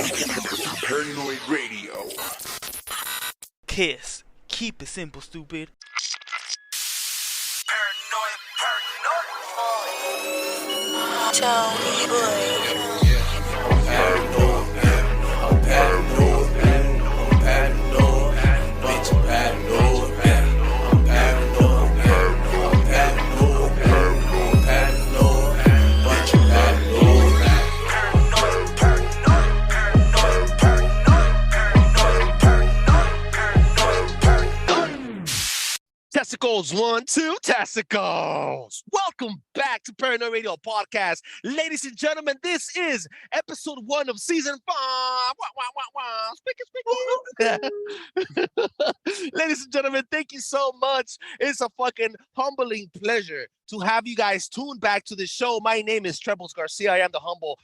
Paranoid Radio. Kiss. Keep it simple, stupid. Paranoid. Tony Boy. Testicles, 1, 2, testicles. Welcome back to Paranoid Radio Podcast. Ladies and gentlemen, this is episode 1 of season 5. Ladies and gentlemen, thank you so much. It's a fucking humbling pleasure to have you guys tune back to the show. My name is Trebles Garcia. I am the humble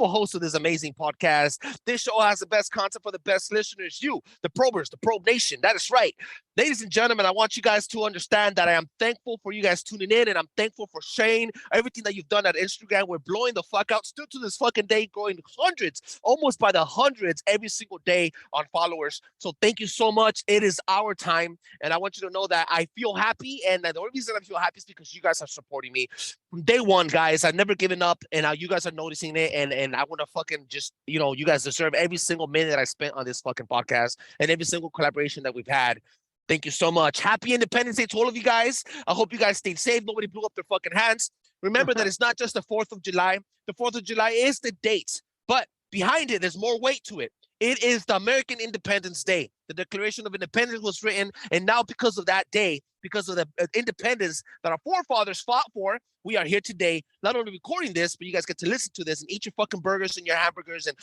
host of this amazing podcast. This show has the best content for the best listeners. You, the probers, the probe nation. That is right. Ladies and gentlemen, I want you guys to understand that I am thankful for you guys tuning in, and I'm thankful for Shane, everything that you've done at Instagram. We're blowing the fuck out still to this fucking day, growing hundreds, almost by the hundreds every single day on followers. So thank you so much. It is our time, and I want you to know that I feel happy, and the only reason I feel happy is because you guys are supporting me. From day one, guys, I've never given up, and now you guys are noticing it, and I want to fucking just, you guys deserve every single minute that I spent on this fucking podcast and every single collaboration that we've had. Thank you so much. Happy Independence Day to all of you guys. I hope you guys stayed safe. Nobody blew up their fucking hands. Remember that it's not just the 4th of July. The 4th of July is the date, but behind it, there's more weight to it. It is the American Independence Day. The Declaration of Independence was written, and now because of that day, because of the independence that our forefathers fought for, we are here today, not only recording this, but you guys get to listen to this and eat your fucking burgers and your hamburgers and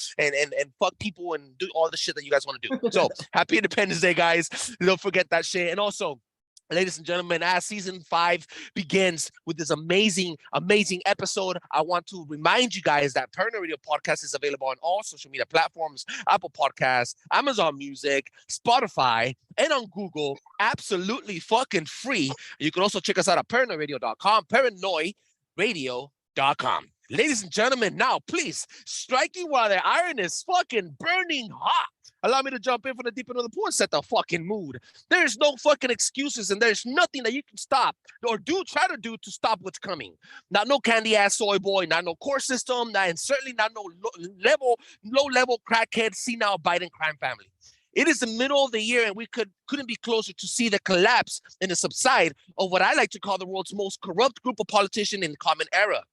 fuck people and do all the shit that you guys want to do. So happy Independence Day, guys. Don't forget that shit. And also, ladies and gentlemen, as season 5 begins with this amazing episode, I want to remind you guys that Paranoid Radio Podcast is available on all social media platforms: Apple Podcasts, Amazon Music, Spotify, and on Google, absolutely fucking free. You can also check us out at paranoidradio.com, paranoidradio.com. Ladies and gentlemen, now please, striking while the iron is fucking burning hot. Allow me to jump in from the deep end of the pool and set the fucking mood. There's no fucking excuses, and there's nothing that you can stop or try to do to stop what's coming. Not no candy ass soy boy, not no court system, and certainly not no low level crackhead senile Biden crime family. It is the middle of the year, and we couldn't be closer to see the collapse and the subside of what I like to call the world's most corrupt group of politicians in the common era.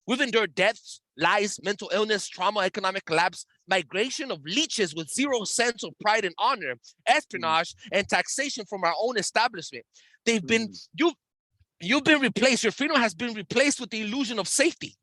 We've endured deaths, lies, mental illness, trauma, economic collapse, migration of leeches with zero sense of pride and honor, espionage, and taxation from our own establishment. You've been replaced. Your freedom has been replaced with the illusion of safety.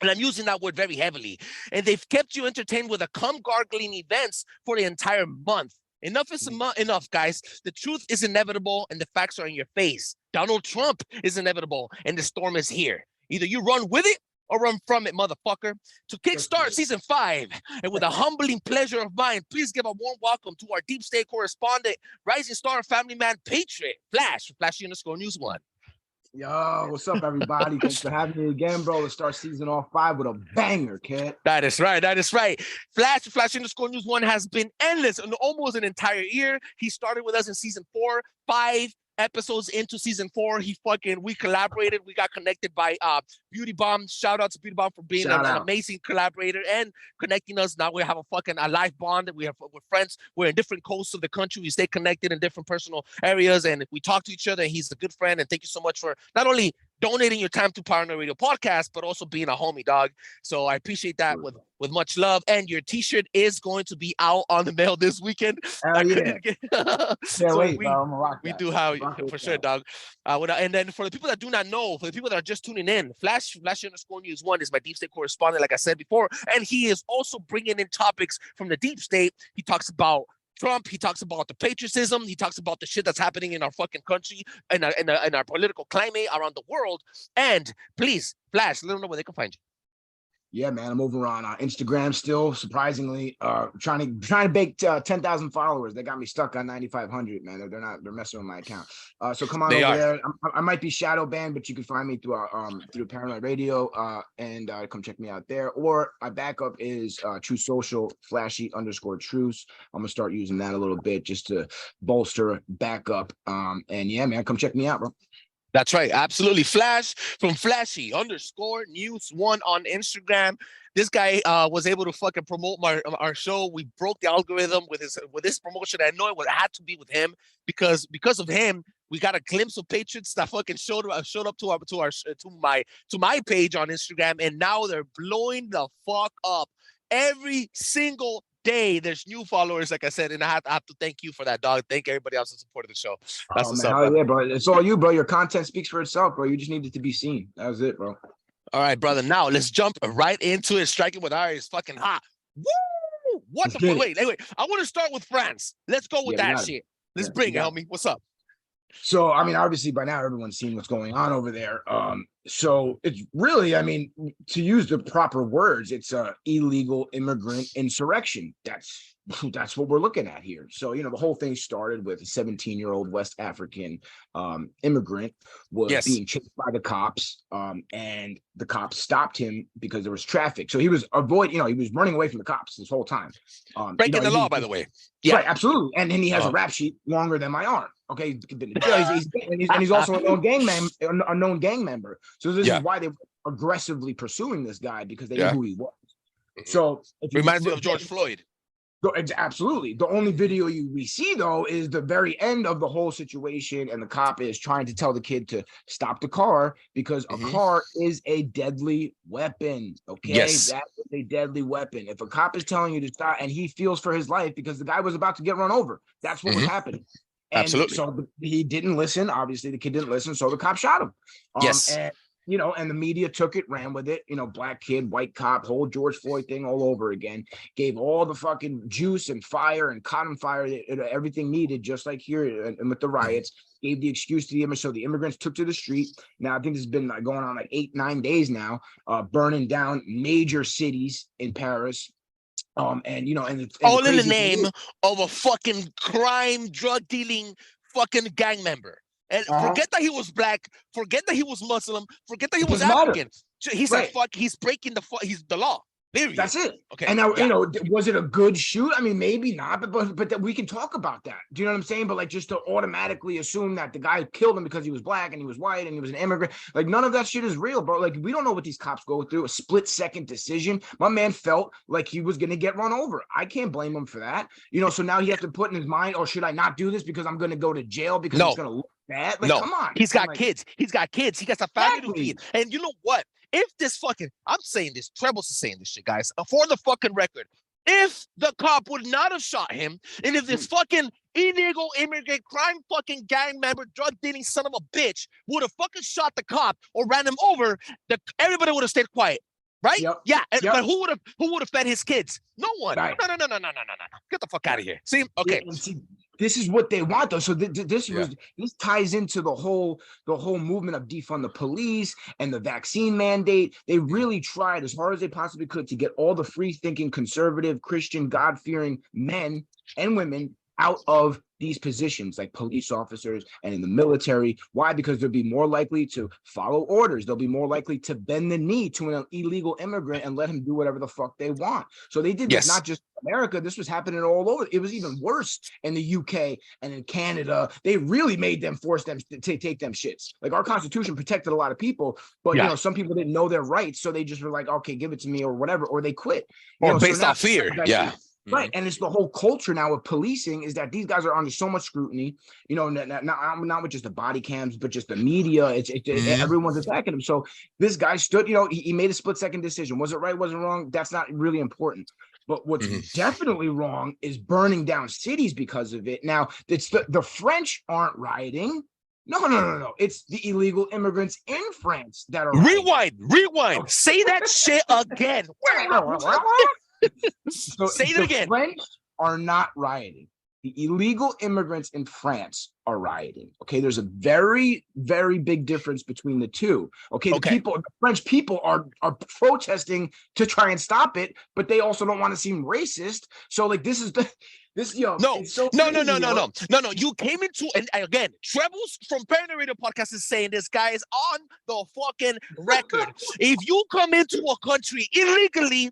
And I'm using that word very heavily. And they've kept you entertained with a cum-gargling events for the entire month. Enough is enough, guys. The truth is inevitable, and the facts are in your face. Donald Trump is inevitable, and the storm is here. Either you run with it or run from it, motherfucker. To kickstart season 5, and with a humbling pleasure of mine, please give a warm welcome to our deep state correspondent, rising star, family man, patriot, Flash_News 1. Yo, what's up, everybody? Thanks for having me again, bro. Let's start season off 5 with a banger, kid. That is right. Flash_News 1 has been endless and almost an entire year. He started with us in season 4, 5 episodes into season 4. We collaborated. We got connected by Beauty Bomb. Shout out to Beauty Bomb for being an amazing collaborator and connecting us. Now we have a life bond. We're friends. We're in different coasts of the country. We stay connected in different personal areas, and we talk to each other. And he's a good friend. And thank you so much for not only donating your time to Paranoid Radio Podcast, but also being a homie, dog. So I appreciate that with much love. And your T-shirt is going to be out on the mail this weekend. Hell yeah. Wait, bro. I'm gonna rock we that. do have for sure, dog. And then for the people that do not know, for the people that are just tuning in, Flash_News 1 is my deep state correspondent, like I said before, and he is also bringing in topics from the deep state. He talks about Trump, he talks about the patriotism, he talks about the shit that's happening in our fucking country and our political climate around the world. And please, Flash, let them know where they can find you. Yeah, man, I'm over on Instagram still. Surprisingly, trying to bake 10,000 followers. They got me stuck on 9,500. Man, they're messing with my account. So come on They over are. there. I might be shadow banned, but you can find me through Paranoid Radio. And come check me out there. Or my backup is True Social _Truce. I'm gonna start using that a little bit just to bolster backup. And yeah, man, come check me out, bro. That's right. Absolutely. Flash from Flashy_News1 on Instagram. This guy was able to fucking promote our show. We broke the algorithm with this promotion. I know it had to be with him because of him, we got a glimpse of Patriots that fucking showed up to my page on Instagram, and now they're blowing the fuck up every single day. There's new followers, like I said, and I have to thank you for that, dog. Thank everybody else that supported the show. That's what's up, man. Yeah, bro. It's all you, bro. Your content speaks for itself, bro. You just needed to be seen. That was it, bro. All right, brother. Now let's jump right into it. Striking with iron is fucking hot. Woo! What the fuck? Wait. I want to start with France. Let's go with that shit. Let's bring it, homie. What's up? So, I mean, obviously by now everyone's seen what's going on over there. So it's really, I mean, to use the proper words, it's a illegal immigrant insurrection. That's what we're looking at here. So, the whole thing started with a 17-year-old West African immigrant was being chased by the cops, and the cops stopped him because there was traffic. So he was he was running away from the cops this whole time. Breaking the law, by the way. Yeah, right, absolutely. And he has a rap sheet longer than my arm. Okay, he's also a known gang member. So this is why they were aggressively pursuing this guy, because they knew who he was. So reminds me of George Floyd. Absolutely. The only video we see, though, is the very end of the whole situation, and the cop is trying to tell the kid to stop the car because a car is a deadly weapon. Okay, that is a deadly weapon. If a cop is telling you to stop and he feels for his life because the guy was about to get run over, that's what was happening. And absolutely. So he didn't listen. Obviously, the kid didn't listen, so the cop shot him. And the media took it, ran with it, black kid, white cop, whole George Floyd thing all over again, gave all the fucking juice and fire and cotton fire, everything needed, just like here and with the riots, gave the excuse to the immigrants. So the immigrants took to the street. Now, I think this has been going on like 8-9 days now, burning down major cities in Paris. All in the name of a fucking crime, drug dealing fucking gang member. And forget that he was black. Forget that he was Muslim. Forget that he was African. He's he's breaking the law. Period. That's it. Okay. And now, was it a good shoot? I mean, maybe not, but we can talk about that. Do you know what I'm saying? But just to automatically assume that the guy killed him because he was black and he was white and he was an immigrant, none of that shit is real, bro. We don't know what these cops go through. A split-second decision. My man felt like he was gonna get run over. I can't blame him for that. So now he has to put in his mind, oh, should I not do this because I'm gonna go to jail because it's gonna look bad? Come on. He's got kids. He's got kids. He got a family to feed. And you know what? If this I'm saying this, Trebles is saying this shit, guys, for the fucking record. If the cop would not have shot him, and if this fucking illegal immigrant crime fucking gang member, drug dealing son of a bitch would have fucking shot the cop or ran him over, everybody would have stayed quiet. Right? Yep. Yeah. But who would have fed his kids? No one. Right. No. Get the fuck out of here. See? Okay. Yeah, this is what they want, though. So this ties into the whole movement of defund the police and the vaccine mandate. They really tried as hard as they possibly could to get all the free-thinking, conservative, Christian, God-fearing men and women out of these positions, like police officers and in the military. Why? Because they'll be more likely to follow orders. They'll be more likely to bend the knee to an illegal immigrant and let him do whatever the fuck they want. So they did this not just in America. This was happening all over. It was even worse in the UK and in Canada. They really made them force them to take them shits. Our Constitution protected a lot of people, but some people didn't know their rights, so they just were like, okay, give it to me or whatever, or they quit. Or based off fear. Right. And it's the whole culture now of policing is that these guys are under so much scrutiny, not with just the body cams, but just the media. Everyone's attacking him. So this guy stood, he made a split-second decision. Was it right? Was it wrong? That's not really important. But what's definitely wrong is burning down cities because of it. Now, it's the French aren't rioting. No. It's the illegal immigrants in France that are Rewind. Okay. Say that shit again. Say it again. French are not rioting. The illegal immigrants in France are rioting. Okay, there's a very, very big difference between the two. Okay, the French people are protesting to try and stop it, but they also don't want to seem racist. So like this, No. You came into, and again, Trebles from Paranoid Radio Podcast is saying this guy is on the fucking record. If you come into a country illegally,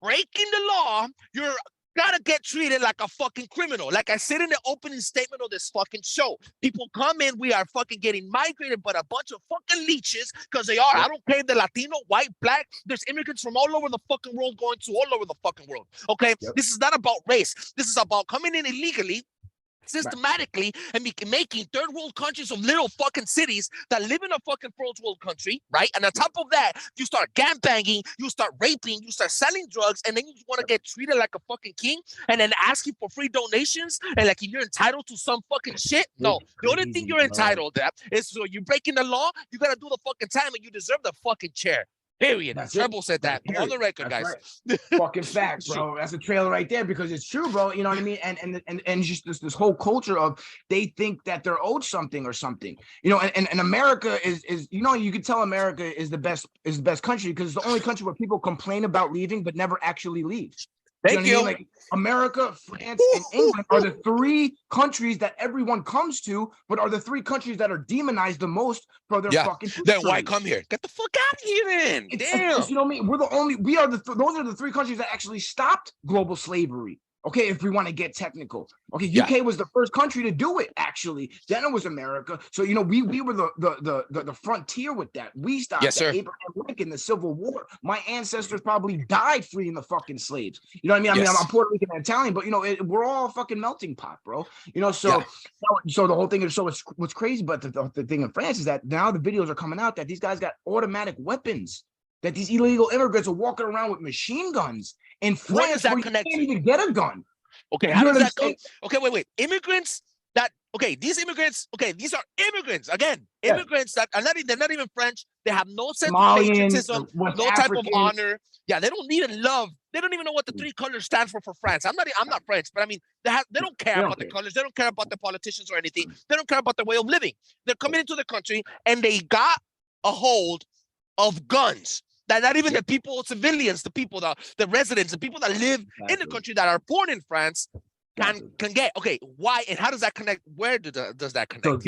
breaking the law, you're gotta get treated like a fucking criminal. Like I said in the opening statement of this fucking show, people come in, we are fucking getting migrated, but a bunch of fucking leeches, because they are. I don't care if they're Latino, white, black. There's immigrants from all over the fucking world going to all over the fucking world. Okay, this is not about race. This is about coming in illegally, systematically, and making third world countries of little fucking cities that live in a fucking first world country, right? And on top of that, you start gangbanging, you start raping, you start selling drugs, and then you want to get treated like a fucking king, and then asking for free donations, and like you're entitled to some fucking shit. No, the only thing you're entitled to is so you're breaking the law, you gotta do the fucking time, and you deserve the fucking chair. Period. Treble said that on the record, guys. Right. Fucking facts, bro. That's a trailer right there because it's true, bro. You know what I mean? And just this whole culture of they think that they're owed something or something. You know, and America is you know, you could tell America is the best country because it's the only country where people complain about leaving but never actually leave. Thank you. Like America, France, and England are the three countries that everyone comes to, but are the three countries that are demonized the most for their fucking history. Then why come here? Get the fuck out of here, then. Damn. You know what I mean? Those are the three countries that actually stopped global slavery. Okay, if we want to get technical. Okay, UK was the first country to do it, actually. Then it was America. So, you know, we were the frontier with that. We stopped Abraham Lincoln, the Civil War. My ancestors probably died freeing the fucking slaves. You know what I mean? I'm Puerto Rican and Italian, but, you know, we're all a fucking melting pot, bro. You know, so the whole thing is, so what's crazy, but the thing in France is that now the videos are coming out that these guys got automatic weapons, that these illegal immigrants are walking around with machine guns. In France, that you can't even get a gun. Okay, how does that go? Okay, wait. Immigrants these immigrants, these are immigrants. Again, immigrants that are they're not even French. They have no sense of patriotism, no type of honor. Yeah, they don't even love. They don't even know what the three colors stand for France. I'm not French, but I mean, they don't care about the colors. They don't care about the politicians or anything. They don't care about their way of living. They're coming into the country and they got a hold of guns. That not even the people, civilians, the people, the residents, the people that live in the country that are born in France can get. Okay, why and how does that connect? Where does that connect?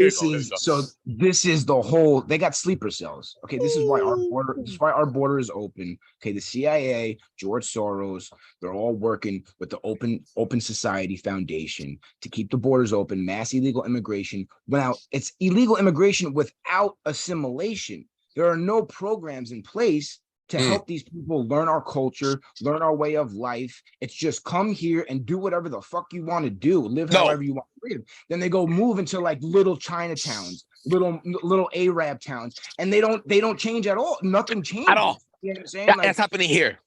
So this is the whole. They got sleeper cells. Okay, this is why our border is open. Okay, the CIA, George Soros, they're all working with the Open Society Foundation to keep the borders open. Mass illegal immigration. Now it's illegal immigration without assimilation. There are no programs in place to help these people learn our culture, learn our way of life. It's just come here and do whatever the fuck you want to do, live however you want to live. Then they go move into like little Chinatowns, little Arab towns, and they don't change at all. Nothing changes at all. You know what I'm saying? That's happening here.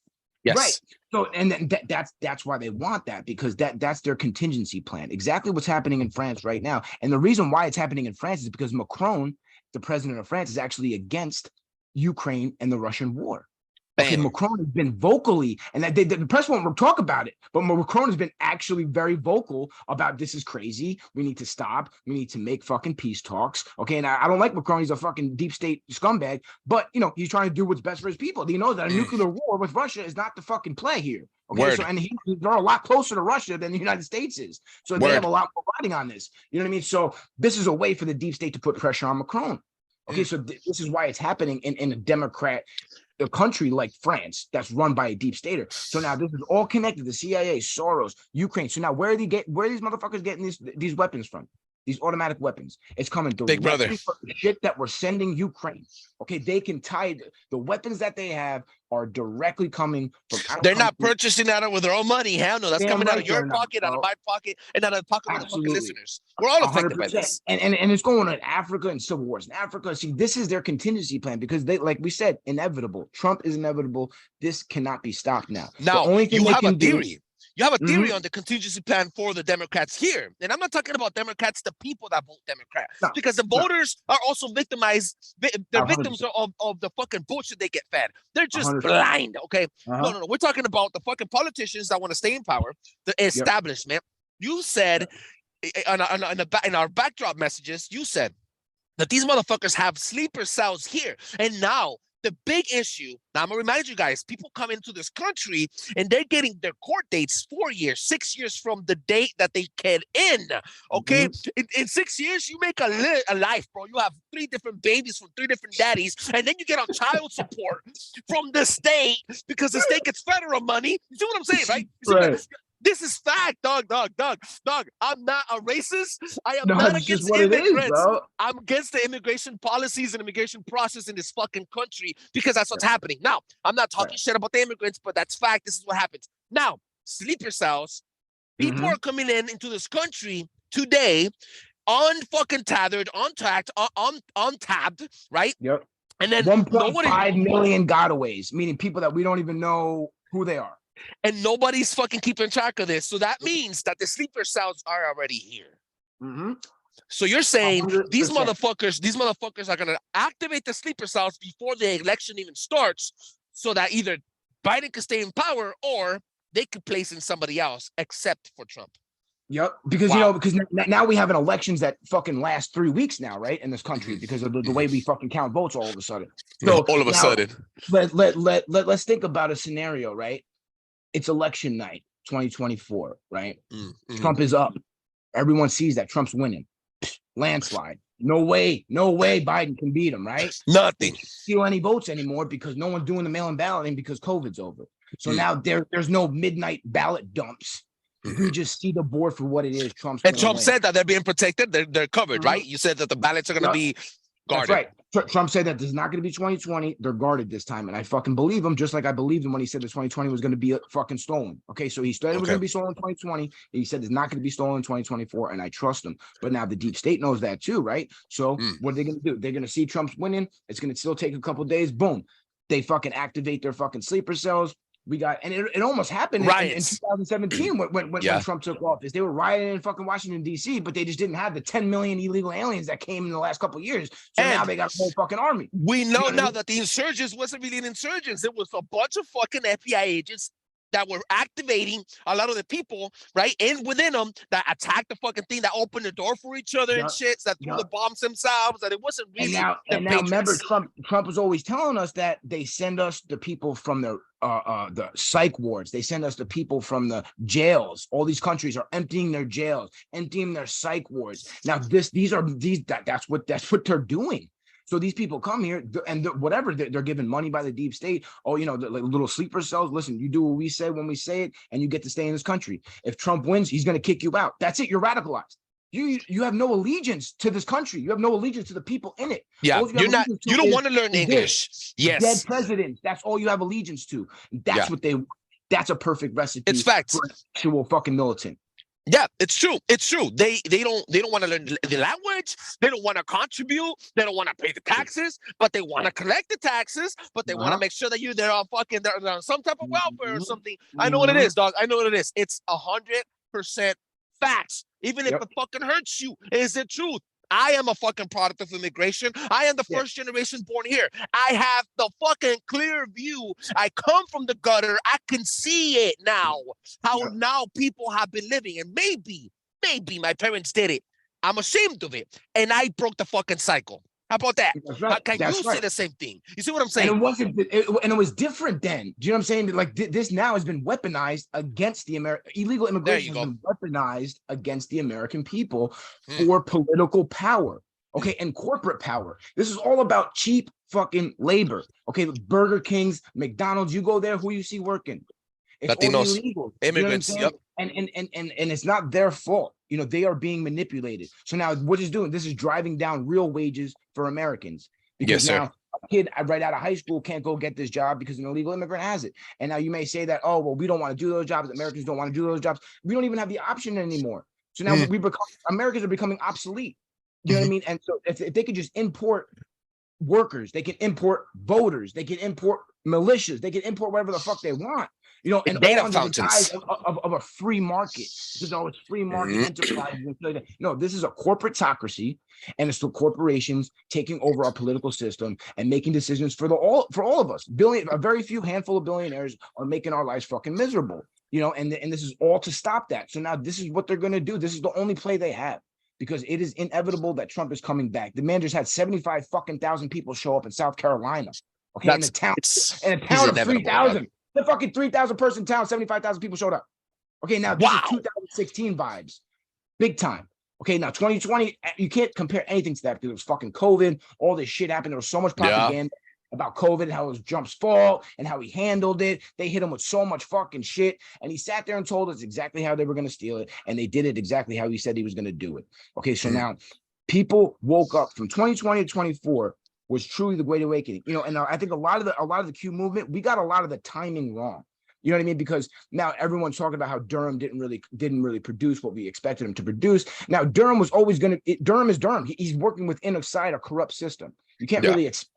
Yes. Right. So, and then that's why they want that, because that's their contingency plan. Exactly what's happening in France right now. And the reason why it's happening in France is because Macron, the president of France, is actually against Ukraine and the Russian war. Okay, Macron has been vocally, and the press won't talk about it, but Macron has been actually very vocal about this is crazy. We need to stop. We need to make fucking peace talks. Okay, and I don't like Macron. He's a fucking deep state scumbag, but you know he's trying to do what's best for his people. He knows that a nuclear war with Russia is not the fucking play here. Okay, so and they're a lot closer to Russia than the United States is, so they have a lot more riding on this. You know what I mean? So this is a way for the deep state to put pressure on Macron. Okay, so this is why it's happening in a democrat. A country like France that's run by a deep stater. So now this is all connected. The CIA, Soros, Ukraine. So now where are these motherfuckers getting these weapons from? These automatic weapons. It's coming directly from the shit that we're sending Ukraine. Okay, they can tie the weapons that they have are directly coming from. They're not purchasing that with their own money. Hell no, that's coming out of your pocket, out of my pocket, and out of the pocket of the fucking listeners. We're all affected by this. And it's going on in Africa and civil wars in Africa. See, this is their contingency plan because they, like we said, inevitable. Trump is inevitable. This cannot be stopped now. Now, the only thing you have a theory. You have a theory on the contingency plan for the Democrats here. And I'm not talking about Democrats, the people that vote Democrat. Because the voters are also victimized. They're victims of the fucking bullshit they get fed. They're just blind, okay? No. We're talking about the fucking politicians that want to stay in power, the establishment. You said in our backdrop messages, you said that these motherfuckers have sleeper cells here. And now the big issue, now I'm gonna remind you guys, people come into this country and they're getting their court dates 4 years, 6 years from the date that they get in. Okay, in 6 years, you make a life, bro. You have 3 different babies from 3 different daddies, and then you get on child support from the state because the state gets federal money. You see what I'm saying, right? You see Right. this is fact, dog. I'm not a racist. I am No, not it's against just what it is, immigrants. bro. I'm against the immigration policies and immigration process in this fucking country because that's what's happening. Now, I'm not talking shit about the immigrants, but that's fact. This is what happens. Now, sleeper cells, people are coming into this country today unfucking tethered, untabbed, right? Yep. And then 1.5 million gotaways, meaning people that we don't even know who they are. And nobody's fucking keeping track of this. So that means that the sleeper cells are already here. So you're saying 100%. these motherfuckers are gonna activate the sleeper cells before the election even starts, so that either Biden could stay in power or they could place in somebody else, except for Trump. Yep, because because now we have an elections that fucking last 3 weeks now, right, in this country because of the way we fucking count votes all of a sudden. So all of a sudden, let's think about a scenario, right? It's election night, 2024, right? Trump is up. Everyone sees that Trump's winning. Landslide. No way Biden can beat him, right? Nothing. Steal any votes anymore because no one's doing the mail-in balloting because COVID's over. So now there's no midnight ballot dumps. You just see the board for what it is. Trump said that they're being protected. They're covered, right? You said that the ballots are going to be guarded. That's right. Trump said that this is not going to be 2020. They're guarded this time. And I fucking believe him, just like I believed him when he said that 2020 was going to be fucking stolen. Okay, so he said it was going to be stolen in 2020. He said it's not going to be stolen in 2024, and I trust him. But now the deep state knows that too, right? So what are they going to do? They're going to see Trump's winning. It's going to still take a couple days. Boom. They fucking activate their fucking sleeper cells. We got, and it almost happened in 2017 when Trump took office. They were rioting in fucking Washington, D.C., but they just didn't have the 10 million illegal aliens that came in the last couple of years. So now they got a whole fucking army. We know now that the insurgents wasn't really an insurgents. It was a bunch of fucking FBI agents that were activating a lot of the people, right? And within them that attacked the fucking thing, that opened the door for each other and shit, that threw the bombs themselves, that it wasn't really. And now remember, Trump was always telling us that they send us the people from the psych wards. They send us the people from the jails. All these countries are emptying their jails, emptying their psych wards. Now that's what they're doing. So these people come here and whatever they're given money by the deep state. Oh, the little sleeper cells. Listen, you do what we say when we say it, and you get to stay in this country. If Trump wins, he's going to kick you out. That's it. You're radicalized. You have no allegiance to this country. You have no allegiance to the people in it. Yeah, you don't want to learn English. Yes, dead presidents. That's all you have allegiance to. That's a perfect recipe. It's facts. For actual fucking militant. Yeah, it's true. It's true. They don't want to learn the language. They don't want to contribute. They don't want to pay the taxes, but they want to collect the taxes. But they want to make sure that they're on some type of welfare or something. I know what it is, dog. I know what it is. It's 100% facts. Even if it fucking hurts you, is the truth. I am a fucking product of immigration. I am the first generation born here. I have the fucking clear view. I come from the gutter. I can see it now. How now people have been living. And maybe my parents did it. I'm ashamed of it. And I broke the fucking cycle. How about that? Right. Can you say the same thing? You see what I'm saying? And it was different then. Do you know what I'm saying? Like this now has been weaponized against the illegal immigration has been weaponized against the American people for political power. Okay, and corporate power. This is all about cheap fucking labor. Okay, Burger Kings, McDonald's. You go there, who you see working? It's Latinos, illegal. immigrants. You know and it's not their fault. They are being manipulated. So now what is doing? This is driving down real wages for Americans. Because now a kid right out of high school can't go get this job because an illegal immigrant has it. And now you may say that, oh, well, we don't want to do those jobs. Americans don't want to do those jobs. We don't even have the option anymore. So now Americans are becoming obsolete. You know what I mean? And so if they could just import workers, they can import voters, they can import militias, they can import whatever the fuck they want. you know, and all data under the guise fountains. of a free market. Because it's free market enterprises. And shit like that. No, this is a corporatocracy, and it's the corporations taking over our political system and making decisions for all of us. A very few handful of billionaires are making our lives fucking miserable. You know, and this is all to stop that. So now this is what they're going to do. This is the only play they have, because it is inevitable that Trump is coming back. The man just had 75 fucking thousand people show up in South Carolina. Okay, in a town of 3,000. The fucking 3,000 person town, 75,000 people showed up. Okay, now this is 2016 vibes, big time. Okay, now 2020, you can't compare anything to that because it was fucking COVID. All this shit happened. There was so much propaganda about COVID and how it was Trump's fault and how he handled it. They hit him with so much fucking shit. And he sat there and told us exactly how they were going to steal it. And they did it exactly how he said he was going to do it. Okay, so now people woke up from 2020 to 24 was truly the Great Awakening. You know, and I think a lot of the Q movement, we got a lot of the timing wrong. You know what I mean? Because now everyone's talking about how Durham didn't really produce what we expected him to produce. Now Durham was always Durham is Durham. He's working within a corrupt system. You can't really expect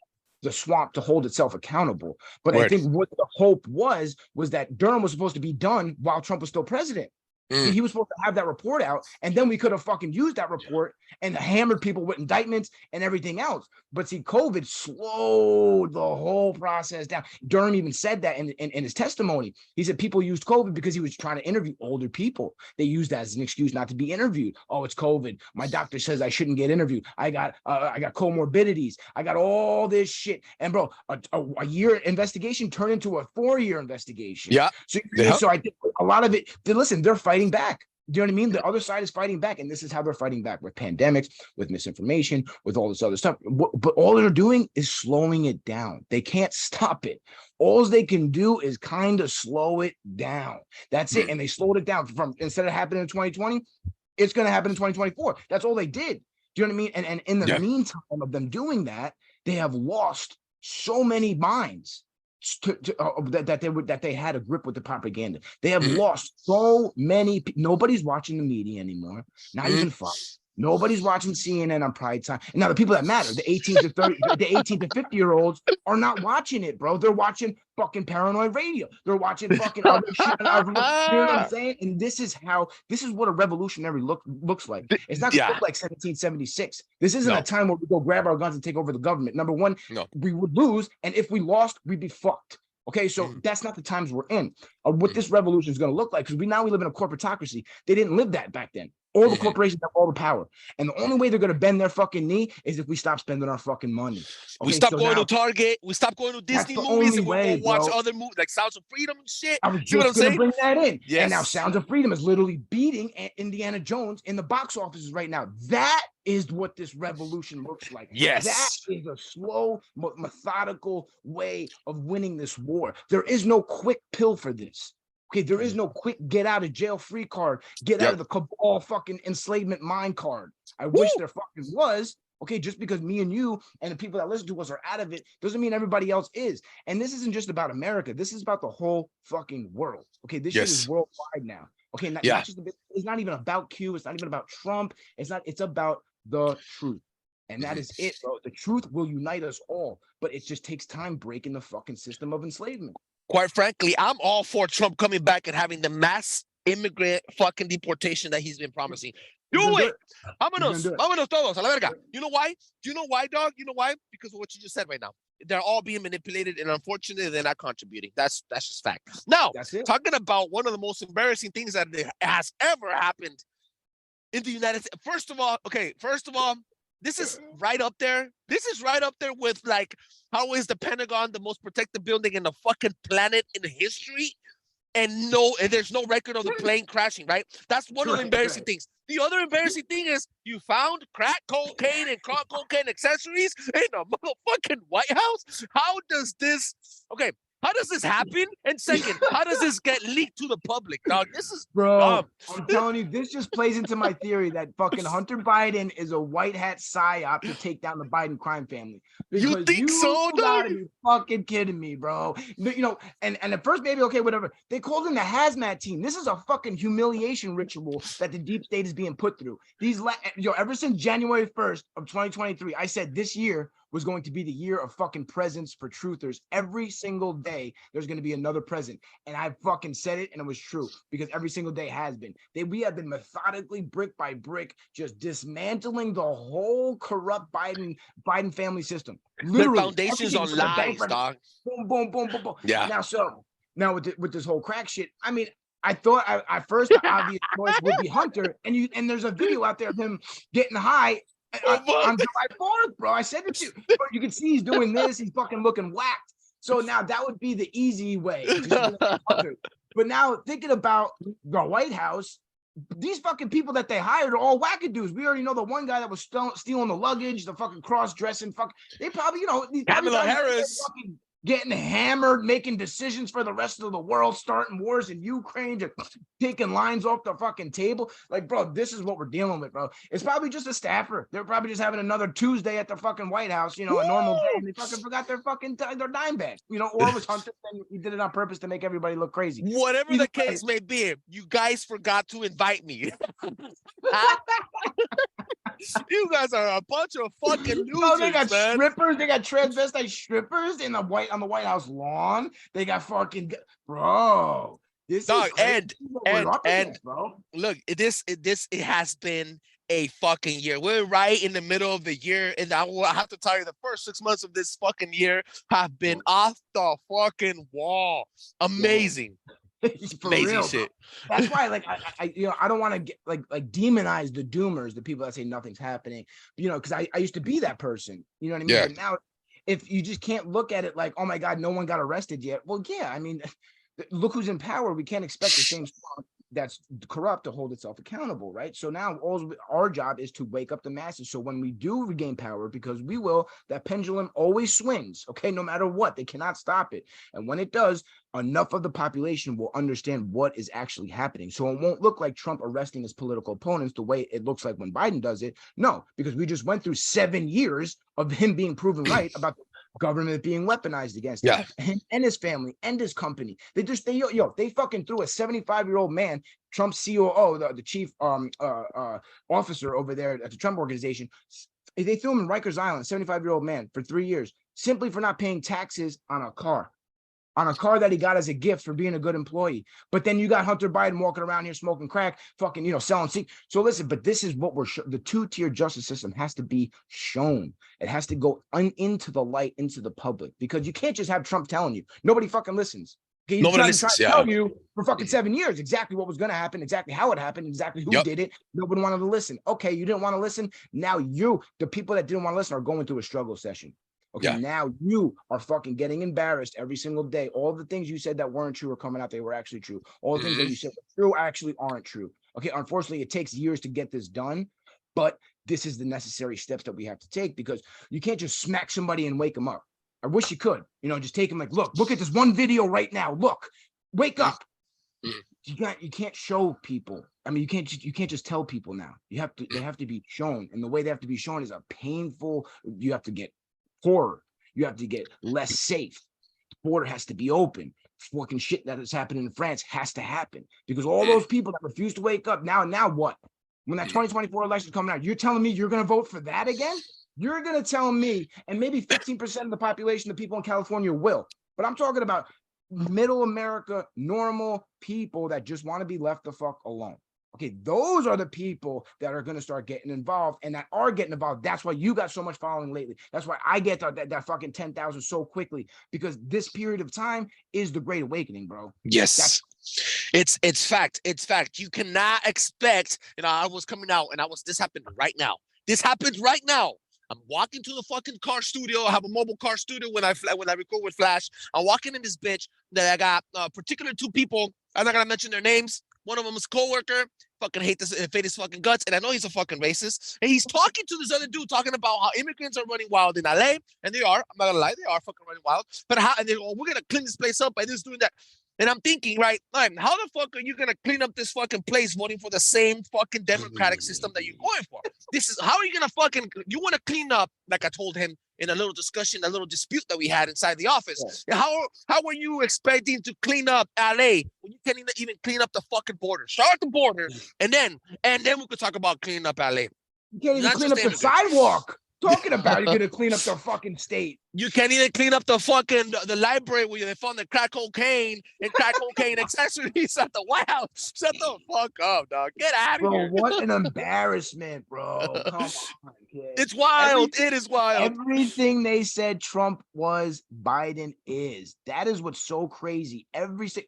the swamp to hold itself accountable. But I think what the hope was that Durham was supposed to be done while Trump was still president. He was supposed to have that report out, and then we could have fucking used that report and hammered people with indictments and everything else. But see, COVID slowed the whole process down. Durham even said that in his testimony. He said people used COVID because he was trying to interview older people. They used that as an excuse not to be interviewed. Oh, it's COVID. My doctor says I shouldn't get interviewed. I got comorbidities. I got all this shit. And bro, a year investigation turned into a 4-year investigation. Yeah. So I think a lot of it. Listen, they're fighting back. Do you know what I mean? The other side is fighting back, and this is how they're fighting back with pandemics, with misinformation, with all this other stuff. But all they're doing is slowing it down. They can't stop it. All they can do is kind of slow it down. That's it. And they slowed it down from instead of happening in 2020, it's going to happen in 2024. That's all they did. Do you know what I mean? And in the meantime of them doing that, they have lost so many minds. That they had a grip with the propaganda. They have lost so many. Nobody's watching the media anymore. Not even Fox. Nobody's watching CNN on Pride Time. And now the people that matter, the 18 to 30, the 18 to 50-year-olds are not watching it, bro. They're watching fucking Paranoid Radio. They're watching fucking other shit. You know what I'm saying? And this is what a revolutionary looks like. It's not gonna look like 1776. This isn't a time where we go grab our guns and take over the government. Number one, we would lose, and if we lost, we'd be fucked. Okay, so that's not the times we're in. What this revolution is going to look like, because we live in a corporatocracy. They didn't live that back then. All the corporations have all the power. And the only way they're going to bend their fucking knee is if we stop spending our fucking money. Okay, we stop going to Target. We stop going to Disney movies and we watch other movies like Sounds of Freedom and shit. I was just going to bring that in. Yes. And now Sounds of Freedom is literally beating Indiana Jones in the box offices right now. That is what this revolution looks like. Yes. That is a slow, methodical way of winning this war. There is no quick pill for this. Okay, there is no quick get out of jail free card, get out of the cabal fucking enslavement mind card. I wish there fucking was. Okay, just because me and you and the people that listen to us are out of it doesn't mean everybody else is. And this isn't just about America. This is about the whole fucking world. Okay, this shit is worldwide now. Okay, not just it's not even about Q. It's not even about Trump. It's about the truth. And that is it, bro. The truth will unite us all, but it just takes time breaking the fucking system of enslavement. Quite frankly, I'm all for Trump coming back and having the mass immigrant fucking deportation that he's been promising. Do it. Vámonos todos a la verga. You know why? Do you know why, dog? You know why? Because of what you just said right now. They're all being manipulated, and unfortunately, they're not contributing. That's just fact. Now, talking about one of the most embarrassing things that has ever happened in the United States. First of all, this is right up there. This is right up there with, like, how is the Pentagon the most protected building in the fucking planet in history? And there's no record of the plane crashing, right? That's one of the embarrassing things. The other embarrassing thing is you found crack cocaine and crack cocaine accessories in a motherfucking White House. How does this happen? And second, how does this get leaked to the public, dog? This is dumb. I'm telling you, this just plays into my theory that fucking Hunter Biden is a white hat psyop to take down the Biden crime family. You think so, dog? You gotta be fucking kidding me, bro. You know, and at first maybe okay, whatever. They called in the hazmat team. This is a fucking humiliation ritual that the deep state is being put through. Ever since January 1st of 2023, I said this year was going to be the year of fucking presents for truthers. Every single day, there's going to be another present. And I fucking said it, and it was true, because every single day has been. We have been methodically, brick by brick, just dismantling the whole corrupt Biden family system. Literally, the foundation's on lies, dog. Boom, boom, boom, boom, boom. Yeah. Now with this whole crack shit, I mean, I thought at first the obvious choice would be Hunter, and there's a video out there of him getting high on July 4th, bro. I said it to you. Bro, you can see he's doing this. He's fucking looking whacked. So now that would be the easy way. But now thinking about the White House, these fucking people that they hired are all wackadoos. We already know the one guy that was stealing the luggage, the fucking cross-dressing they probably, Kamala Harris. Getting hammered, making decisions for the rest of the world, starting wars in Ukraine, just taking lines off the fucking table. Like, bro, this is what we're dealing with, bro. It's probably just a staffer. They're probably just having another Tuesday at the fucking White House, a normal day, and they fucking forgot their fucking their dime bag, or it was Hunter, and he did it on purpose to make everybody look crazy. Whatever the case may be, you guys forgot to invite me. You guys are a bunch of fucking losers, they got man. strippers. They got transvestite strippers on the White House lawn. They got fucking bro. This dog, is and bro. Look, it has been a fucking year. We're right in the middle of the year, and I will have to tell you, the first 6 months of this fucking year have been off the fucking wall. Amazing. Amazing real, shit. That's why, like, I don't want to get like demonize the doomers, the people that say nothing's happening, because I used to be that person. You know what I mean? Yeah. But now, if you just can't look at it like, oh my God, no one got arrested yet. Well, yeah, I mean, look who's in power. We can't expect the same squad that's corrupt to hold itself accountable, right? So now our job is to wake up the masses. So when we do regain power, because we will, that pendulum always swings, okay, no matter what. They cannot stop it. And when it does, enough of the population will understand what is actually happening. So it won't look like Trump arresting his political opponents the way it looks like when Biden does it. No, because we just went through 7 years of him being proven right about the government being weaponized against him and his family and his company. They fucking threw a 75-year-old man, Trump's COO, the chief officer over there at the Trump organization. They threw him in Rikers Island, 75-year-old man, for 3 years, simply for not paying taxes on a car that he got as a gift for being a good employee. But then you got Hunter Biden walking around here smoking crack, fucking, selling seeds. So listen, but this is what the two-tier justice system has to be shown. It has to go into the light, into the public, because you can't just have Trump telling you. Nobody fucking listens. Okay, Nobody listens, to tell you for fucking 7 years exactly what was going to happen, exactly how it happened, exactly who did it. Nobody wanted to listen. Okay, you didn't want to listen. Now the people that didn't want to listen, are going through a struggle session. Okay, now you are fucking getting embarrassed every single day. All the things you said that weren't true are coming out. They were actually true. All the things that you said were true actually aren't true. Okay, unfortunately, it takes years to get this done, but this is the necessary steps that we have to take, because you can't just smack somebody and wake them up. I wish you could, just take them like, look at this one video right now. Look, wake up. You can't show people. I mean, you can't just tell people now. They have to be shown, and the way they have to be shown is you have to get horror. You have to get less safe. The border has to be open. Fucking shit that is happening in France has to happen, because all those people that refuse to wake up now what? When that 2024 election is coming out, you're telling me you're going to vote for that again? You're going to tell me, and maybe 15% of the population, the people in California will, but I'm talking about middle America, normal people that just want to be left the fuck alone. Okay, those are the people that are going to start getting involved, and that are getting involved. That's why you got so much following lately. That's why I get that fucking 10,000 so quickly, because this period of time is the Great Awakening, bro. Yes. It's fact. It's fact. You cannot expect, I was coming out and this happened right now. This happens right now. I'm walking to the fucking car studio. I have a mobile car studio when I record with Flash. I'm walking in this bitch that I got particular two people. I'm not going to mention their names. One of them is a coworker. Fucking hate his fucking guts. And I know he's a fucking racist. And he's talking to this other dude, talking about how immigrants are running wild in LA. And they are. I'm not going to lie. They are fucking running wild. But and they go, we're going to clean this place up by this, doing that. And I'm thinking, right, how the fuck are you going to clean up this fucking place voting for the same fucking democratic system that you're going for? How are you going to you want to clean up, like I told him in a little discussion, a little dispute that we had inside the office. Yeah. How are you expecting to clean up LA when you can't even clean up the fucking border? Start at the border, and then we could talk about cleaning up LA. You can't even clean up the sidewalk. talking about? You're gonna clean up the fucking state. You can't even clean up the fucking the library where they found the crack cocaine and crack cocaine accessories at the White House. Shut the fuck up, dog. Get out of Bro, here. what an embarrassment, bro. Come on, kid. It's wild. It is wild. Everything they said Trump was, Biden is. That is what's so crazy.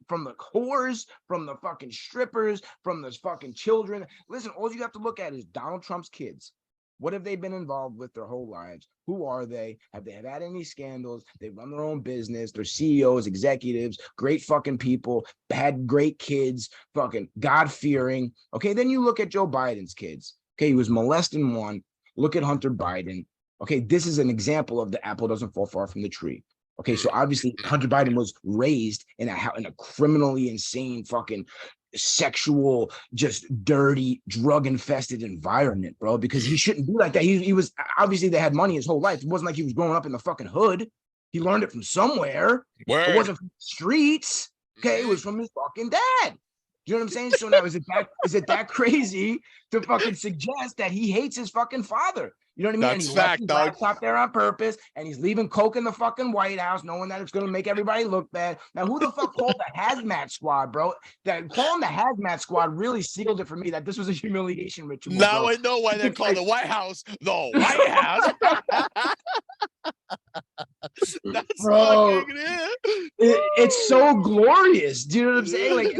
From the whores, from the fucking strippers, from the fucking children. Listen, all you have to look at is Donald Trump's kids. What have they been involved with their whole lives? Who are they? Have they had any scandals? They run their own business. They're CEOs, executives, great fucking people, had great kids, fucking God-fearing. Okay, then you look at Joe Biden's kids. Okay, he was molesting one. Look at Hunter Biden. Okay, this is an example of the apple doesn't fall far from the tree. Okay, so obviously Hunter Biden was raised in a criminally insane fucking sexual, just dirty, drug-infested environment, bro, because he shouldn't be like that. He was obviously they had money his whole life. It wasn't like he was growing up in the fucking hood. He learned it from somewhere. Word. It wasn't from the streets. Okay, it was from his fucking dad. You know what I'm saying? So now is it that crazy to fucking suggest that he hates his fucking father? You know what I mean? That's and he fact, left his dog. laptop there on purpose, and he's leaving coke in the fucking White House, knowing that it's going to make everybody look bad. Now, who the fuck called the hazmat squad, bro? That calling the hazmat squad really sealed it for me that this was a humiliation ritual. Now bro. I know why they call the White House the White House. That's Bro, fucking it. it's so glorious. Do you know what I'm saying? Like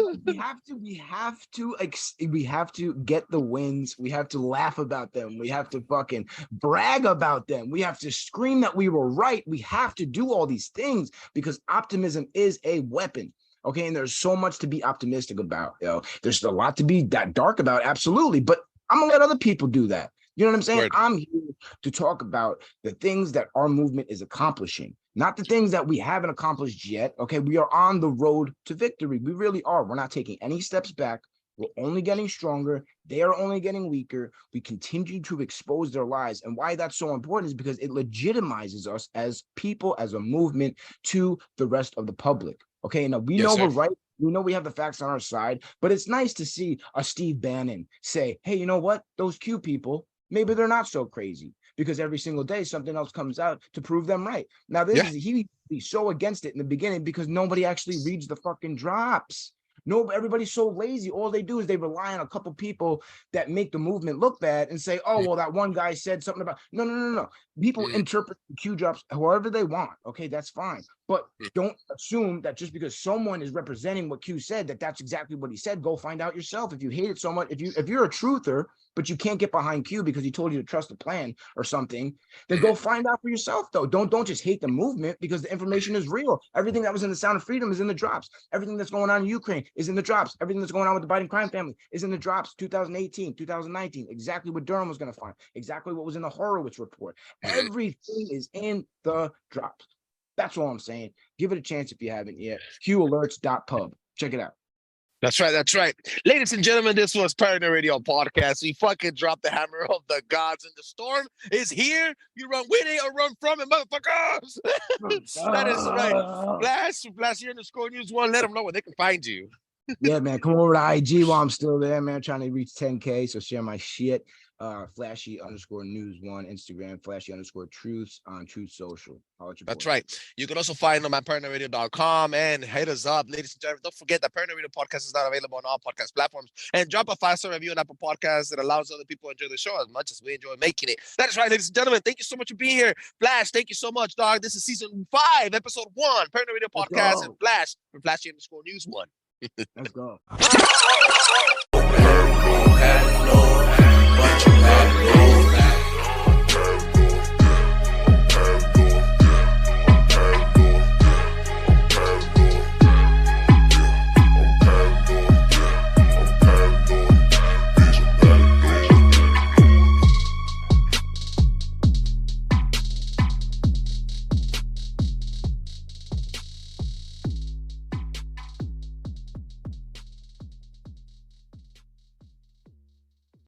we have to get the wins. We have to laugh about them. We have to fucking brag about them. We have to scream that we were right. We have to do all these things because optimism is a weapon. Okay, and there's so much to be optimistic about. You know, there's a lot to be that dark about, absolutely. But I'm gonna let other people do that. You know what I'm saying? Word. I'm here to talk about the things that our movement is accomplishing, not the things that we haven't accomplished yet. Okay, we are on the road to victory. We really are. We're not taking any steps back. We're only getting stronger. They are only getting weaker. We continue to expose their lies. And why that's so important is because it legitimizes us as people, as a movement to the rest of the public. Okay, now we know we're right. We know we have the facts on our side, but it's nice to see a Steve Bannon say, hey, you know what? Those Q people, maybe they're not so crazy because every single day something else comes out to prove them right. Now, he's so against it in the beginning because nobody actually reads the fucking drops. No, everybody's so lazy. All they do is they rely on a couple people that make the movement look bad and say, oh, well, that one guy said something about, no. People interpret the Q drops however they want. Okay, that's fine. But don't assume that just because someone is representing what Q said, that that's exactly what he said. Go find out yourself. If you hate it so much, if you're a truther, but you can't get behind Q because he told you to trust the plan or something, then go find out for yourself, though. Don't just hate the movement because the information is real. Everything that was in the Sound of Freedom is in the drops. Everything that's going on in Ukraine is in the drops. Everything that's going on with the Biden crime family is in the drops. 2018, 2019, exactly what Durham was going to find, exactly what was in the Horowitz report. Everything is in the drops. That's all I'm saying. Give it a chance if you haven't yet. QAlerts.pub. Check it out. That's right. That's right. Ladies and gentlemen, this was Paranoid Radio Podcast. We fucking dropped the hammer of the gods, and the storm is here. You run with it or run from it, motherfuckers. That is right. Flash here _ news one. Let them know where they can find you. Yeah, man. Come over to IG while I'm still there, man. Trying to reach 10K. So share my shit. Flashy _ news one, Instagram, Flashy _ truths on Truth Social. That's right. You can also find them at paranoidradio.com and hit us up, ladies and gentlemen. Don't forget that Paranoid Radio Podcast is not available on all podcast platforms. And drop a 5-star review on Apple Podcasts that allows other people to enjoy the show as much as we enjoy making it. That is right, ladies and gentlemen. Thank you so much for being here. Flash, thank you so much, dog. This is season 5, episode 1, Paranoid Radio Podcast, and Flash from Flashy _ news one. Let's go.